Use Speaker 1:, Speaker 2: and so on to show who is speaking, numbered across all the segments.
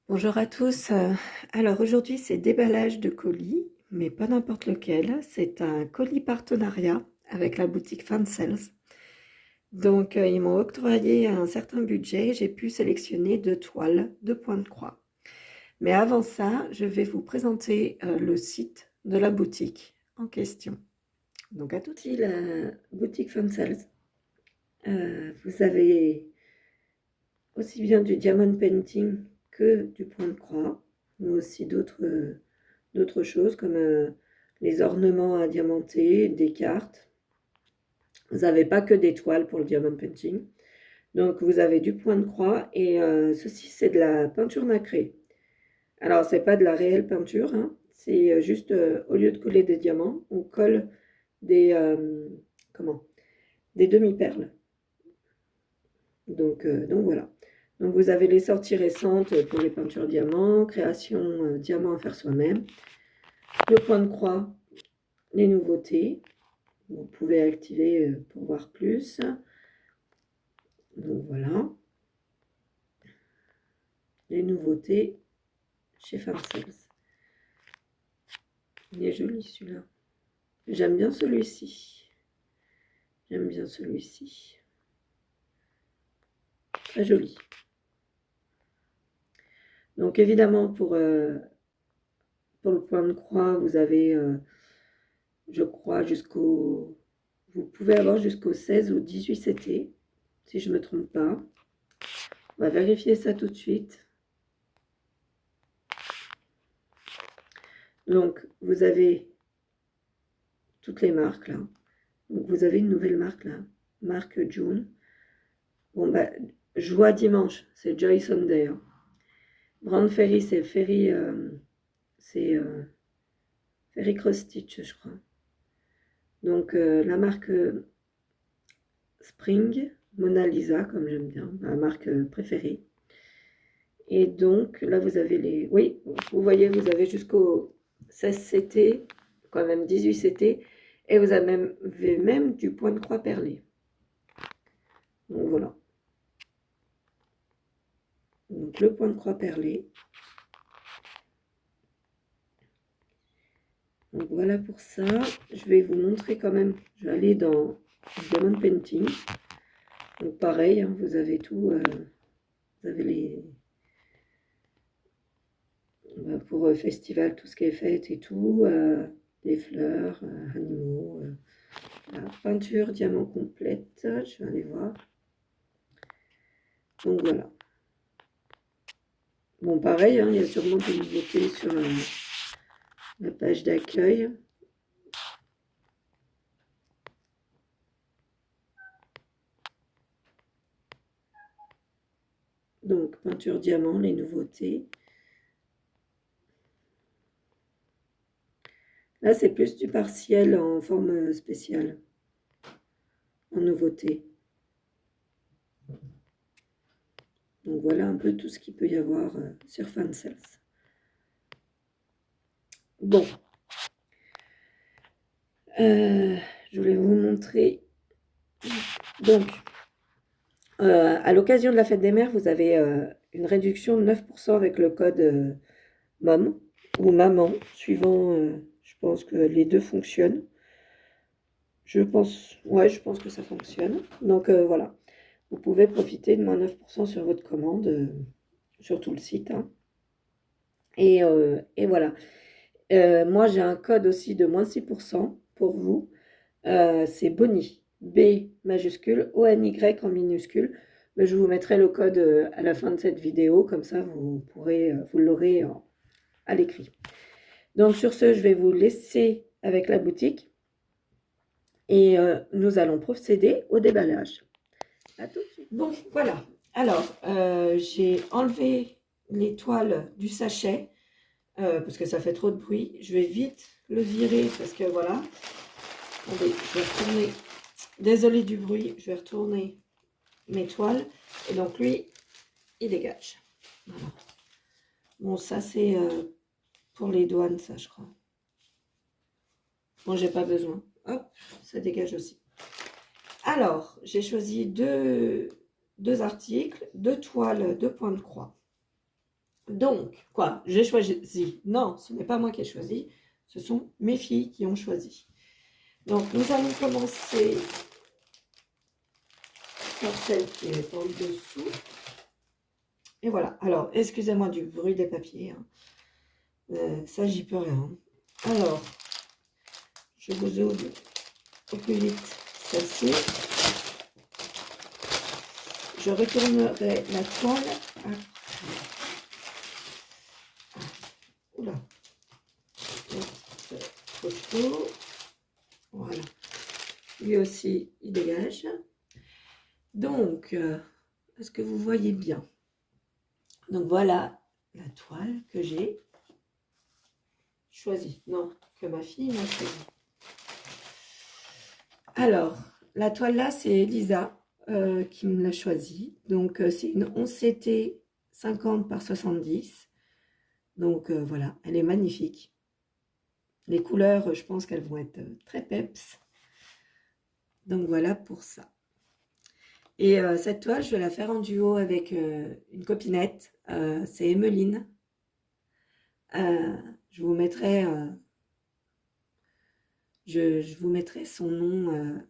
Speaker 1: Bonjour à tous. Alors aujourd'hui, c'est déballage de colis, mais pas n'importe lequel. C'est un colis partenariat avec la boutique Fansels. Donc, ils m'ont octroyé un certain budget. J'ai pu sélectionner 2 toiles, 2 points de croix. Mais avant ça, je vais vous présenter le site de la boutique en question. Donc, à tout de suite, la boutique Fansels. Vous avez aussi bien du diamond painting que du point de croix, mais aussi d'autres choses comme les ornements à diamanter, des cartes. Vous n'avez pas que des toiles pour le diamond painting. Donc vous avez du point de croix et ceci c'est de la peinture nacrée. Alors c'est pas de la réelle peinture, hein, c'est juste au lieu de coller des diamants, on colle des comment? Des demi-perles. Donc voilà. Donc vous avez les sorties récentes pour les peintures diamants, création diamant à faire soi-même, le point de croix, les nouveautés. Vous pouvez activer pour voir plus. Donc voilà, les nouveautés chez Fansels. Il est joli celui-là. J'aime bien celui-ci. J'aime bien celui-ci. Très joli. Donc évidemment pour le point de croix, vous avez, je crois, vous pouvez avoir jusqu'au 16 ou 18 CT, si je ne me trompe pas. On va vérifier ça tout de suite. Donc, vous avez toutes les marques là. Donc, vous avez une nouvelle marque là, marque June. Bon, bah, Joie Dimanche, c'est Joy Sunday. Hein. Brand Ferry, c'est Ferry Cross Stitch, je crois. Donc, la marque Spring, Mona Lisa, comme j'aime bien, ma marque préférée. Et donc, là, vous avez les... Oui, vous voyez, vous avez jusqu'au 16 CT, quand même 18 CT, et vous avez même du point de croix perlé. Donc, voilà. Donc, le point de croix perlé. Donc, voilà pour ça. Je vais vous montrer quand même. Je vais aller dans Diamond Painting. Donc, pareil, hein, vous avez tout. Vous avez les... pour festival, tout ce qui est fête et tout. Des fleurs, animaux... La peinture diamant complète, je vais aller voir. Donc voilà. Bon, pareil, hein, il y a sûrement des nouveautés sur la page d'accueil. Donc, peinture diamant, les nouveautés. Là, c'est plus du partiel en forme spéciale, en nouveauté. Donc voilà un peu tout ce qu'il peut y avoir sur Fansels. Bon, je voulais vous montrer. Donc, à l'occasion de la fête des mères, vous avez une réduction de 9% avec le code MOM ou maman, suivant, je pense que les deux fonctionnent. Je pense que ça fonctionne. Donc voilà, vous pouvez profiter de moins 9% sur votre commande, sur tout le site. Hein. Et voilà. Moi, j'ai un code aussi de moins 6% pour vous. C'est Bonnie, B majuscule, O-N-Y en minuscule. Mais je vous mettrai le code à la fin de cette vidéo, comme ça vous l'aurez à l'écrit. Donc sur ce, je vais vous laisser avec la boutique et nous allons procéder au déballage. À tout de suite. Bon, voilà. Alors, j'ai enlevé les toiles du sachet parce que ça fait trop de bruit. Je vais vite le virer parce que voilà. Attendez, je vais retourner. Désolée du bruit, je vais retourner mes toiles. Et donc lui, il dégage. Voilà. Bon, ça c'est pour les douanes, ça je crois. Bon, j'ai pas besoin. Hop, ça dégage aussi. Alors, j'ai choisi deux articles, 2 toiles, 2 points de croix. Donc, quoi, j'ai choisi. Non, ce n'est pas moi qui ai choisi. Ce sont mes filles qui ont choisi. Donc, nous allons commencer par celle qui est en dessous. Et voilà. Alors, excusez-moi du bruit des papiers. Hein. Ça, j'y peux rien. Alors, je vous ouvre au plus vite celle-ci. Je retournerai la toile après. Oula. Photo. Voilà. Lui aussi, il dégage. Donc, est-ce que vous voyez bien? Donc, voilà la toile que j'ai choisie. Non, que ma fille m'a choisie. Alors, la toile là, c'est Elisa qui me l'a choisie. Donc, c'est une 11CT 50 par 70. Donc, voilà, elle est magnifique. Les couleurs, je pense qu'elles vont être très peps. Donc, voilà pour ça. Et cette toile, je vais la faire en duo avec une copinette. C'est Emeline. Je vous mettrai, je vous mettrai son nom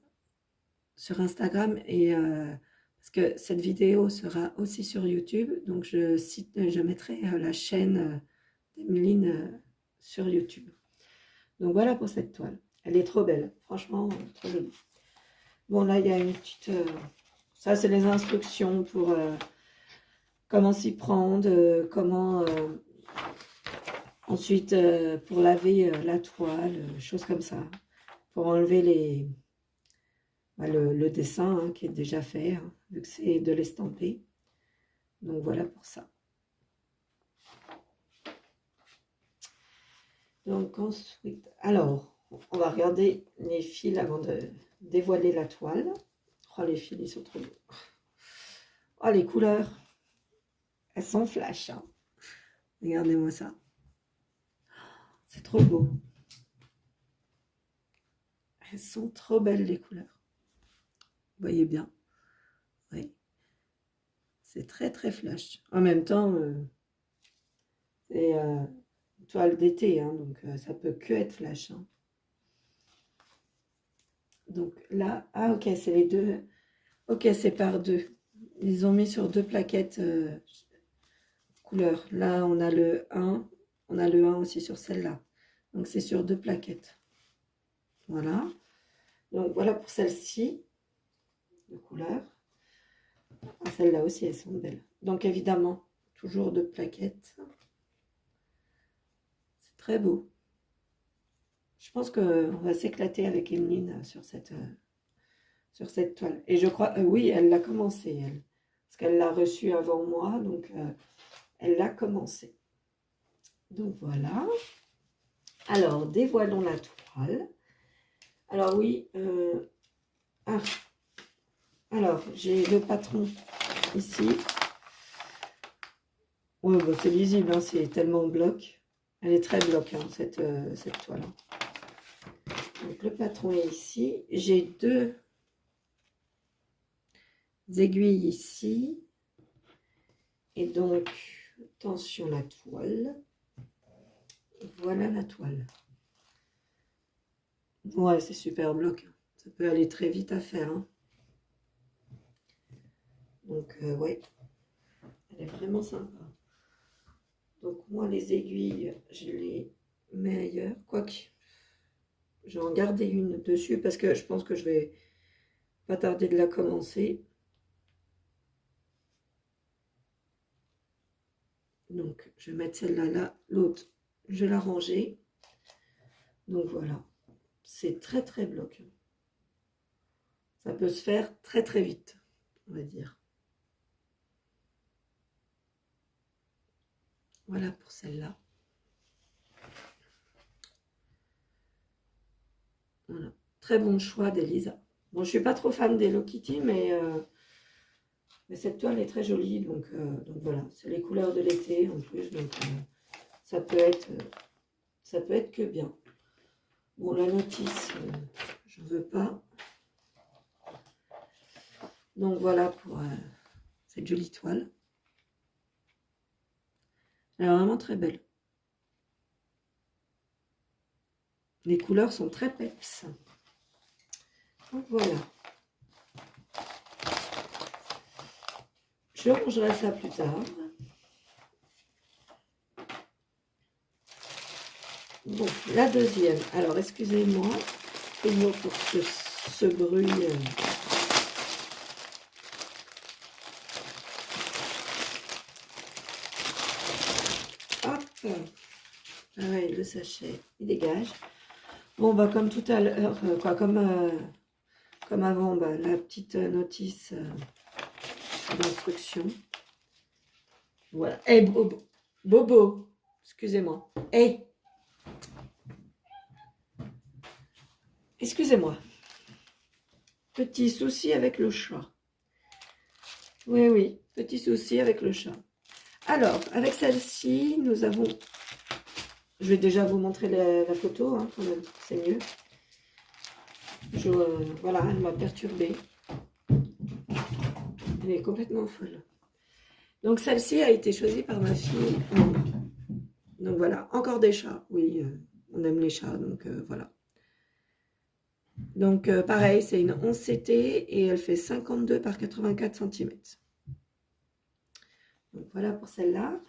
Speaker 1: sur Instagram et parce que cette vidéo sera aussi sur YouTube. Donc je mettrai la chaîne d'Emeline sur YouTube. Donc voilà pour cette toile. Elle est trop belle, franchement, trop jolie. Bon, là, il y a une petite... ça, c'est les instructions pour comment s'y prendre, comment... ensuite, pour laver la toile, choses comme ça. Pour enlever le dessin hein, qui est déjà fait, hein, vu que c'est de l'estamper. Donc voilà pour ça. Donc ensuite, alors, on va regarder les fils avant de dévoiler la toile. Oh, les fils, ils sont trop beaux. Oh, les couleurs, elles sont flash. Hein. Regardez-moi ça. C'est trop beau. Elles sont trop belles, les couleurs. Vous voyez bien. Oui. C'est très, très flash. En même temps, c'est une toile d'été, hein, donc ça peut que être flash. Hein. Donc là, ah ok, c'est les deux. Ok, c'est par deux. Ils ont mis sur deux plaquettes couleurs. Là, on a le 1. On a le 1 aussi sur celle-là. Donc, c'est sur deux plaquettes. Voilà. Donc, voilà pour celle-ci. De couleur. Ah, celle-là aussi, elles sont belles. Donc, évidemment, toujours deux plaquettes. C'est très beau. Je pense qu'on va s'éclater avec Emeline sur cette toile. Et je crois, oui, elle l'a commencé, elle. Parce qu'elle l'a reçue avant moi, donc elle l'a commencé. Donc voilà. Alors, dévoilons la toile. Alors oui, ah, alors j'ai le patron ici. Ouais, bah, c'est lisible, hein, c'est tellement bloc. Elle est très bloc, hein, cette toile. Donc le patron est ici. J'ai deux aiguilles ici. Et donc, attention la toile. Voilà la toile. Ouais, c'est super bloc. Ça peut aller très vite à faire. Hein. Donc, ouais, elle est vraiment sympa. Donc, moi, les aiguilles, je les mets ailleurs. Quoique, je vais en garder une dessus parce que je pense que je vais pas tarder de la commencer. Donc, je vais mettre celle-là là. L'autre, je vais la ranger. Donc, voilà. C'est très, très bloc. Ça peut se faire très, très vite, on va dire. Voilà pour celle-là. Voilà. Très bon choix d'Elisa. Bon, je ne suis pas trop fan d'Hello Kitty, mais cette toile est très jolie. Donc voilà, c'est les couleurs de l'été en plus. Donc ça peut être que bien. Bon, la notice, je ne veux pas. Donc voilà pour cette jolie toile. Elle est vraiment très belle. Les couleurs sont très peps. Donc voilà. Je rangerai ça plus tard. Bon, la deuxième. Alors, excusez-moi pour ce bruit. Hop. Pareil, le sachet, il dégage. Bon, bah, comme tout à l'heure, comme avant, bah, la petite notice d'instruction. Voilà. Eh, Bobo, Bobo, excusez-moi. Eh, excusez-moi. Petit souci avec le chat. Oui, oui, petit souci avec le chat. Alors, avec celle-ci, nous avons... Je vais déjà vous montrer la photo, hein, quand même, c'est mieux. Voilà, elle m'a perturbée. Elle est complètement folle. Donc, celle-ci a été choisie par ma fille. Donc, voilà, encore des chats. Oui, on aime les chats, donc voilà. Donc, pareil, c'est une 11CT et elle fait 52 par 84 cm. Donc, voilà pour celle-là.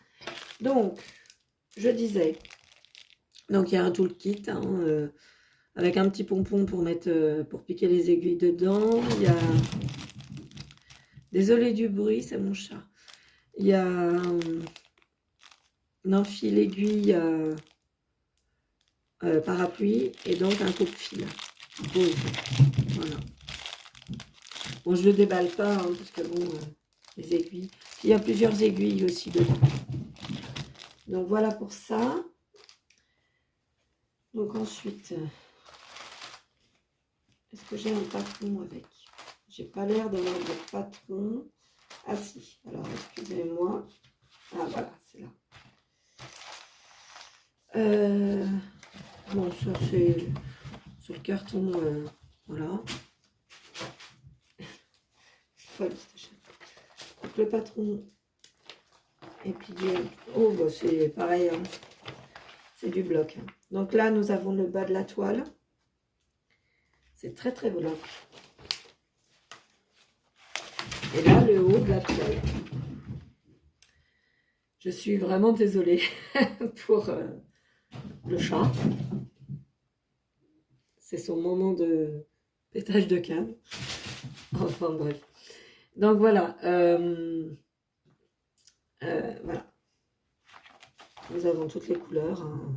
Speaker 1: Donc, je disais, donc il y a un toolkit hein, avec un petit pompon pour mettre, pour piquer les aiguilles dedans. Il y a, désolé du bruit, c'est mon chat. Il y a un fil aiguille parapluie et donc un coupe-fil. Voilà. Bon, je ne le déballe pas hein, parce que bon, les aiguilles. Il y a plusieurs aiguilles aussi dedans. Donc voilà pour ça. Donc ensuite, est-ce que j'ai un patron avec? J'ai pas l'air d'avoir de patron. Ah si, alors excusez-moi. Ah voilà, c'est là. Bon, ça c'est sur le carton, voilà. Folle cette chaîne. Donc le patron est plié. Oh bah c'est pareil, hein. C'est du bloc. Hein. Donc là nous avons le bas de la toile. C'est très très bloc. Et là le haut de la toile. Je suis vraiment désolée pour le chat. C'est son moment de pétage de câble. Enfin bref. Donc voilà. Voilà. Nous avons toutes les couleurs. Hein.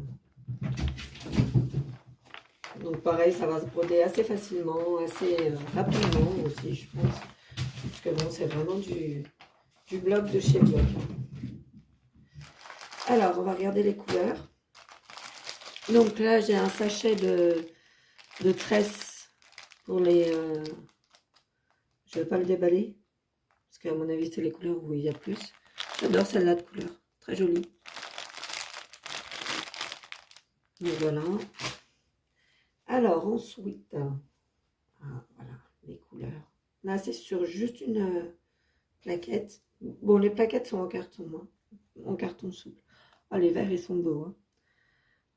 Speaker 1: Donc pareil, ça va se broder assez facilement, assez rapidement aussi, je pense. Parce que bon, c'est vraiment du bloc de chez Bloc. Alors, on va regarder les couleurs. Donc là, j'ai un sachet de tresses pour les... je ne vais pas le déballer. Parce qu'à mon avis, c'est les couleurs où il y a plus. J'adore celle-là de couleur. Très jolie. Donc voilà. Alors, ensuite... voilà, les couleurs. Là, c'est sur juste une plaquette. Bon, les plaquettes sont en carton, hein, en carton souple. Ah, les verts, ils sont beaux. Hein.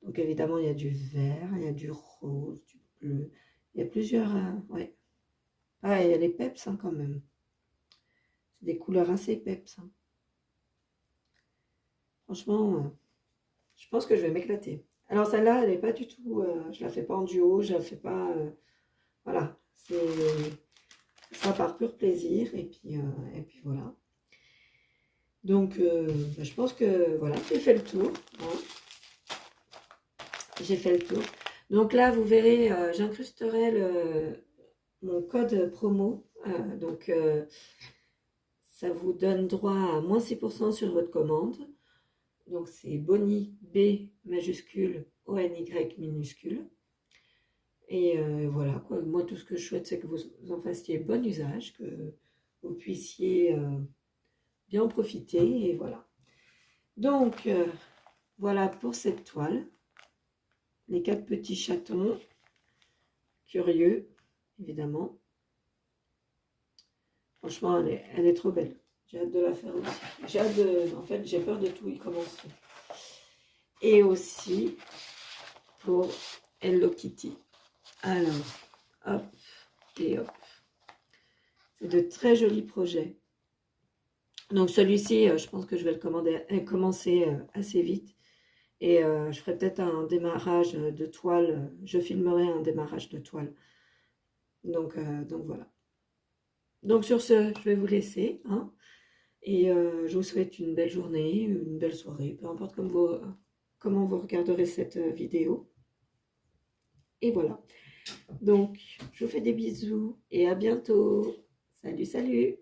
Speaker 1: Donc, évidemment, il y a du vert, il y a du rose, du bleu. Il y a plusieurs... ouais. Ah, il y a les peps hein, quand même. C'est des couleurs assez peps. Hein. Franchement, je pense que je vais m'éclater. Alors, celle-là, elle n'est pas du tout... je la fais pas en duo, je la fais pas... voilà. Ce sera par pur plaisir. Et puis voilà. Donc, bah, je pense que voilà, j'ai fait le tour. Hein. J'ai fait le tour. Donc là, vous verrez, j'incrusterai mon code promo. Donc, ça vous donne droit à moins 6% sur votre commande. Donc, c'est Boni, B majuscule, ONY minuscule. Et voilà, quoi. Moi, tout ce que je souhaite, c'est que vous en fassiez bon usage, que vous puissiez bien en profiter. Et voilà. Donc, voilà pour cette toile. Les 4 petits chatons. Curieux, évidemment. Franchement, elle est trop belle. J'ai hâte de la faire aussi. J'ai hâte de... En fait, j'ai peur de tout y commencer. Et aussi pour Hello Kitty. Alors, hop et hop. C'est de très jolis projets. Donc celui-ci, je pense que je vais commencer assez vite. Et je ferai peut-être un démarrage de toile. Je filmerai un démarrage de toile. Donc voilà. Donc sur ce, je vais vous laisser, hein, et je vous souhaite une belle journée, une belle soirée, peu importe comment vous regarderez cette vidéo. Et voilà. Donc, je vous fais des bisous et à bientôt. Salut, salut!